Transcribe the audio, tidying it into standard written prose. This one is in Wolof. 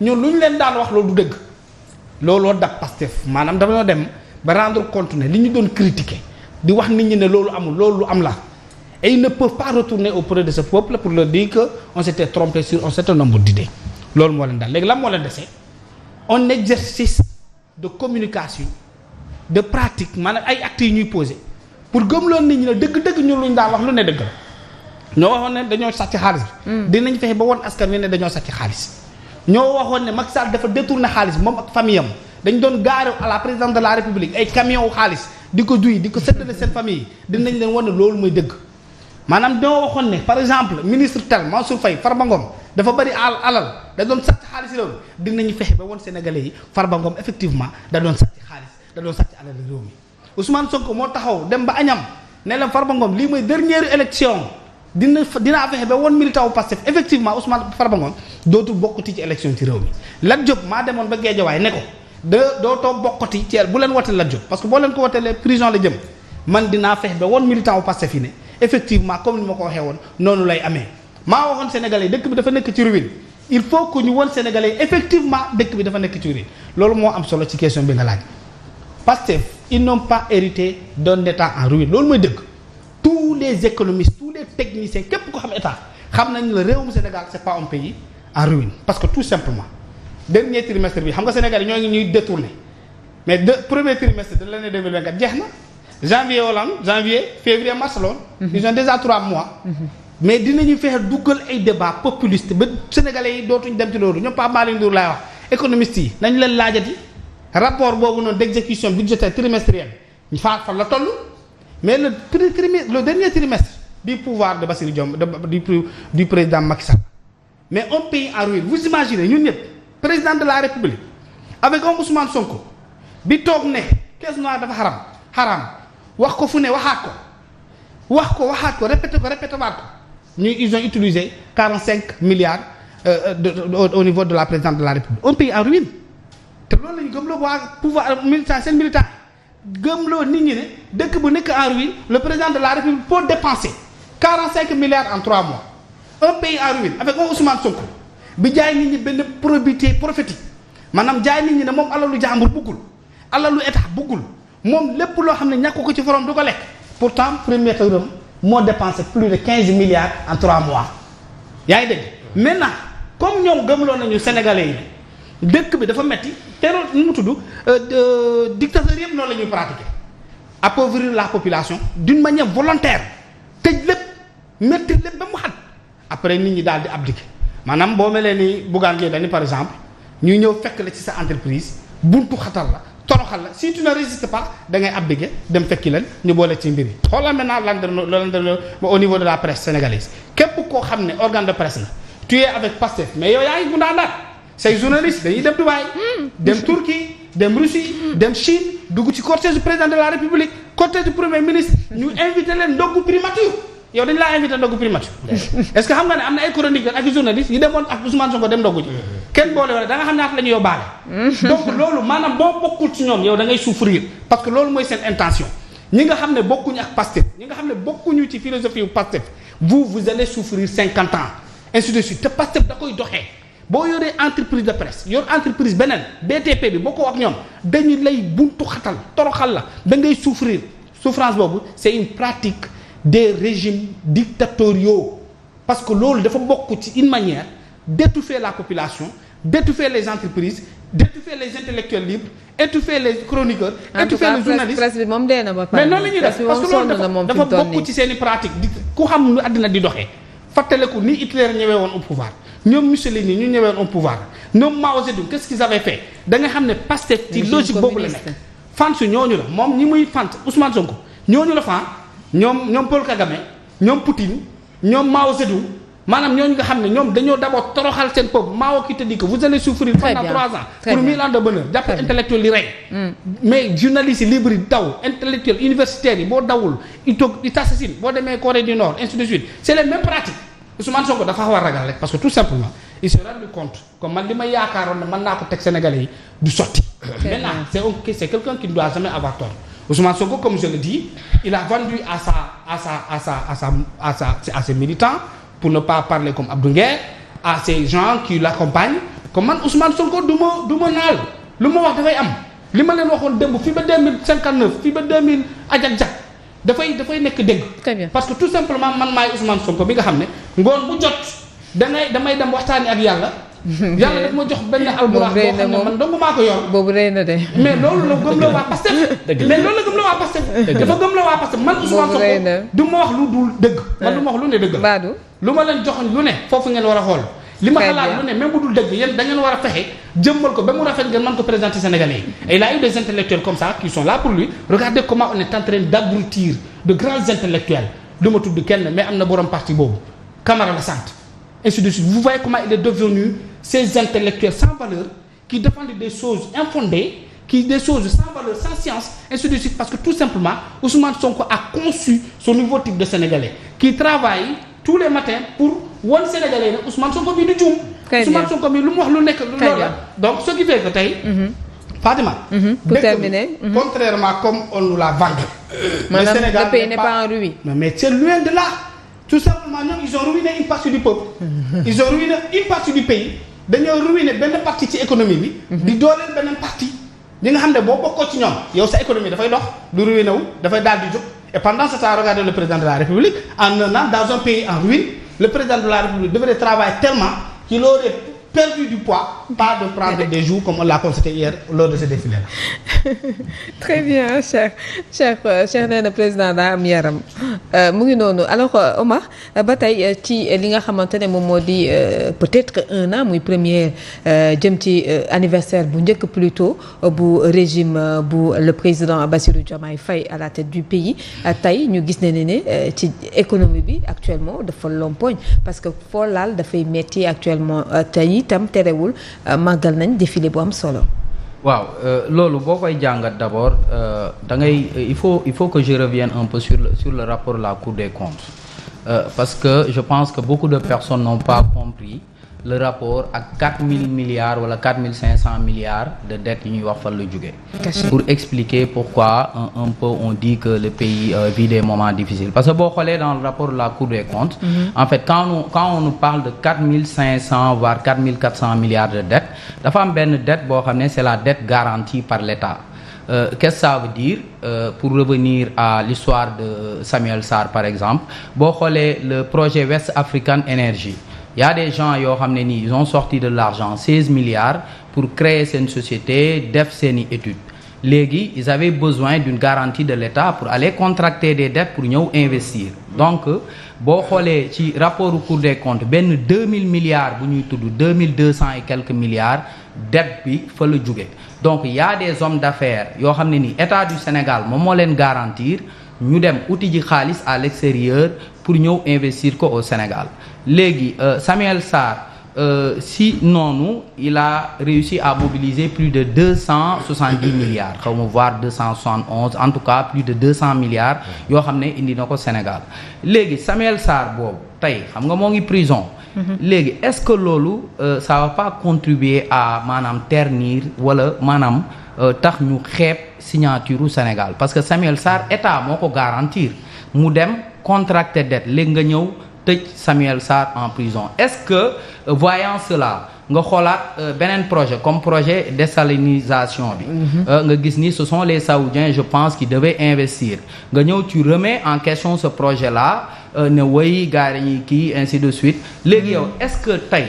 ñun lu ñu leen daan wax loolu du dëgg looloo dab Pastef maanaam dañoo dem ba rendre compte ne li ñu doon critiquer di wax nit ñi ne loolu amul loolu lu am la et ils ne peuvent pas retourner auprès de ce peuple pour leur dire que on s'était trompé sur un certain nombre d'idées loolu moo leen daal léegi lan moo leen dese un exercice de communication de pratique maanaam ay actes yi ñuy poser pour gëmloon nit ñi ne dëgg-dëgg ñun lu ñu daan wax lu ne dëgg la ñoo waxoon ne dañoo sàcc xaalis bi dinañ fexe ba woon askan wi ne dañoo sàcc xaalis ñoo waxoon ne Macky Sall dafa détourné xaalis moom ak famille am dañ doon gaare à la présidence de la république ay camion wu xaalis di ko duy di ko séddale seen famille yi dinañ leen wan ne loolu mooy dëgg maanaam ñoo waxoon ne par exemple ministre tel Mansour Faye Farba Ngom dafa bëri alal da doon sàcc xaalis loolu dinañu fexe ba woon sénégalais yi Farba Ngom effectivement da doon sàcc xaalis da doon sàcc alal réew mi Ousmane Sonko moo taxaw dem ba añam ne leen Farba Ngom lii mooy dernière élection dinaa fexe ba woon militant wu Pastef effectivement Ousmane Farba Ngom dootul bokkati ci élection ci réew mi Lat Diop maa demoon ba Guédiawaye ne ko dootoo bokkati ci bu leen wootee Lat Diop parce que boo leen ko woteelee prison la jëm man dinaa fexe ba woon militant wu Pastef yi ne effectivement comme ni ma ko waxee woon noonu lay amee maa waxoon sénégalais dëkk bi dafa nekk ci ruine il faut que ñu woon sénégalais effectivement dëkk bi dafa nekk ci ruine loolu moo am solo ci question bi nga laaj Pastef ils n'ont pas hérité d'un état en ruine loolu mooy dëgg tous les économistes tous les techniciens képp ko xam état xam nañ la réewum Sénégal c'est pas un pays en ruine parce que tout simplement dernier trimestre bi xam nga Sénégal yi ñoo ngi ñuy détourné mais premier trimestre de l'année 2024 jeex na janvier février mars lool ils ont déjà 3 mois mais dinañu fexe duggal ay débat populiste ba sénégalais yi dootuñ dem ci loolu ñoom Pape Malick Ndour laay wax économistes yi nañ leen laajati rapport boobu noonu d'exécution budgétaire trimestrielle ñu fan la toll mais le dernier trimestre du pouvoir de Bassirou Diomaye du président Macky Sall mais un pays en ruine vous imaginez ñun ñëpp président de la République avec un Ousmane Sonko bi toog ne caisse noire dafa xaram wax ko fu ne waxaat ko répété waat ko ñuy ils ont utilisé 45 milliards au niveau de la présidence de la République un pays en ruine te loolu la ñu gëmloo waa pouvoir militant seen militant gëmloo nit ñi ne dëkk bu nekk en ruine le président de la République peut dépenser 45 milliards en 3 mois un pays en ruine avec un Ousmane Sonko bi jaay nit ñi benn probité prophétique maanaam jaay nit ñi ne moom alalu jàmbur buggul alalu état buggul moom lépp loo xam ne ñàkk ko ci forom du ko lekk pourtant premier tëram moo dépensé plus de 15 milliards en 3 mois yaa ngi dégg maintenant comme ñoom gëmloo nañu sénégalais yi dëkk bi dafa metti terror nu mu tudd dictateur yëpp noonu la ñuy pratiquer appauvrir la population d'une manière volontaire tëj lépp metti lépp ba mu xat après nit ñi daal di abdiquer maanaam boo melee ni Bougane Gueye Dany par exemple ñuy ñëw fekk la ci sa entreprise buntu xatal la toroxal la si tu ne résistes pas da ngay abdiquer dem fekki leen ñu boole ci mbir yi xoolal maintenant lan au niveau de la presse sénégalaise képp koo xam ne organe de presse la tu es avec Pastef mais yow yaa ngi gundaandaat say journalistes dañuy dem Dubaï dem Turquie dem Russie dem Chine dugg ci cortège du président de la République cortège du premier ministre ñu invité leen ndoggu primature yow dañ laa invité ndoggu primature est-ce que xam nga ne am na ay chroniqueurs ak journalistes yi demoon ak Ousmane Sonko dem ndoggu ji kenn boole wala da nga xam ne at la ñu yóbbaale donc loolu maanaam boo bokkul ci ñoom yow da ngay souffrir parce que loolu mooy seen intention ñi nga xam ne bokkuñu ak Pastef ñi nga xam ne bokkuñu ci philosophie yu Pastef vous allez souffrir 50 ans ainsi de suite te Pastef da koy doxee boo yoree entreprise de presse yor entreprise beneen BTP bi boo ko wax ñoom dañu lay buntu xatal toroxal la da ngay souffrir souffrance boobu c'est une pratique des régimes dictatoriaux parce que loolu dafa bokk ci une manière d'étouffer la population d'étouffer les entreprises d'étouffer les intellectuels libres étouffer les chroniqueurs étouffer les journalistes presse bi moom dee na ba pare mais noonu la ñuy def parce que loolu dafa bokk ci seeni pratique di ku xam nu àddina di doxee fàttaliku ni Hitler ñëwee woon au pouvoir ñoom Mussolini ñu ñëwee woon au pouvoir ñoom Mao Zedong qu'est-ce qu'ils avaient fait da nga xam ne Pastef ci logique boobu la nekk fan su ñooñu la moom ñi muy fant Ousmane Sonko ñooñu la fan ñoom Paul Kagame ñoom Poutine ñoom Mao Zedong maanaam ñooñu nga xam ne ñoom dañoo d'abord toroxal seen peuple Mao qui te dit que vous allez souffrir pendant 3 ans pour 1000 ans de bonheur jàpp intellectuel yi rey mais journalistes yi libres yi daw intellectuels universitaires yi boo dawul il t'assassine boo demee Corée du Nord ainsi de suite c'est les mêmes pratiques Ousmane Sonko dafa xaw a ragal rek parce que tout simplement il se rendu compte comme man li ma yaakaaroon ne mën naa ko teg Sénégalais yi du sotti maintenant c'est quelqu'un qui ne doit jamais avoir tort Ousmane Sonko comme je le dis il a vendu à ses militants pour ne pas parler comme Abdou Nguer à ces gens qui l'accompagnent comme man Ousmane Sonko du ma naal lu ma wax dafay am li ma leen waxoon démb fii ba 2059 fii ba 2000 ajak-jak dafay nekk dégg. Très bien. parce que tout simplement man maay Ousmane Sonko bi nga xam ne ngoon bu jot damay dem waxtaani ak yàlla. yàlla daf ma jox benn alburax boo xam ne man dong maa ko yor. boobu rëy na de. mais loolu la gëm la waa Pastef. mais loolu la gëm la waa Pastef. dafa gëm la waa Pastef man Ousmane Sonko du ma wax lu dul dëgg. man du ma wax lu ne dëgg. Badou lu ma leen joxoon lu ne foofu ngeen war a xool. li ma xalaat lu ne même bu dul dëgg yéen da ngeen war a fexe jëmmal ko ba mu rafet ngeen mën ko présenter Sénégalais yi. et il a eu des intellectuels comme ça qui sont là pour lui regardez comment on est en train d'abrutir de grands intellectuels du ma tudd kenn mais am na borom parti boobu Camara la sant ainsi de suite vous voyez comment il est devenu ces intellectuels sans valeur qui défendent des choses infondées des choses sans valeur sans science ainsi de suite parce que tout simplement Ousmane Sonko a conçu ce nouveau type de Sénégalais qui travaille tous les matins pour wan Sénégalais ne Ousmane Sonko bi du juum. Ousmane Sonko bi lu mu wax lu nekk loolu la donc ce qui fait que tey. Fatima. pour terminer. Contrairement comme on nous l'a vendu. Maanaam le pays n'est pas en ruine. mais c'est loin de là. tout simplement ñoom ils ont ruiné une partie du peuple. ils ont ruiné une partie du pays. dañoo ruiné benn partie ci économie bi. di dooleel beneen partie. li nga xam ne boo bokkoo ci ñoom yow sa économie dafay dox du ruiné wu dafay daal di jóg et pendant ce temps regardez le président de la République en un an dans un pays en ruine le président de la République devrait travailler tellement qu'il aurait perdu du poids pas de prendre des jours comme on l'a constaté hier lors de ce défilé là. Très bien Cheikh nee na président daa am yaram mu ngi noonu alors Omar ba tey ci li nga xamante ne moom moo di peut-être un an muy première jëm ci anniversaire bu njëkk plutôt bu régime bu le président Bassirou Diomaye Faye à la tête du pays tey ñu gis ne ci économie bi actuellement dafa lompoñ parce que foo laal dafay metti actuellement tey itam terewul màggal nañ défilé bu am solo. waaw loolu boo koy jàngat d'abord da ngay il faut que je revienne un peu sur le rapport de la Cour des comptes parce que je pense que beaucoup de personnes n'ont pas compris le rapport ak 4000 milliards wala 4500 milliards de dettes yi ñuy wax fan la jóge pour expliquer pourquoi un peu on dit que le pays vit des moments difficiles parce que boo xoolee dans le rapport de la Cour des comptes en fait quand on nous parle de 4500 voire 4400 milliards de dettes dafa am benn dette boo xam ne c'est la dette garantie par l'État. Qu'est-ce que ça veut dire pour revenir à l'histoire de Samuel Sarr par exemple boo xoolee le projet West African Energy il y a des gens yoo xam ne nii ils ont sorti de l'argent 16 milliards pour créer seen société def seeni études léegi ils avaient besoin d'une garantie de l'État pour aller contracter des dettes pour ñëw investir donc boo xoolee ci rapport Cour des comptes benn 2000 milliards bu ñuy tudd 2200 et quelques milliards dette bi fa la jóge donc il y a des hommes d'affaires yoo xam ne nii État du Sénégal moom moo leen garantir ñu dem uti ji xaalis à l'extérieur pour ñëw investir ko au Sénégal léegi Samuel Sarr si noonu il a réussi à mobiliser plus de 270 milliards xaw ma voire 271 en tout cas plus de 200 milliards yoo xam ne indi na ko Sénégal léegi Samuel Sarr boobu tey xam nga moo ngi prison léegi est-ce que loolu ça va pas contribuer à maanaam ternir wala maanaam tax ñu xeeb signature u Sénégal parce que Samuel Sarr état moo ko garantir mu dem contracter dette léegi nga ñëw tëj Samuel Sarr en prison est-ce que voyant cela nga xoolaat beneen projet comme projet désalinisation bi nga gis ni ce sont les Saoudiens je pense qui devaient investir nga ñëw tu remets en question ce projet là ne woy gars yi kii ainsi de suite léegi yow est-ce que tey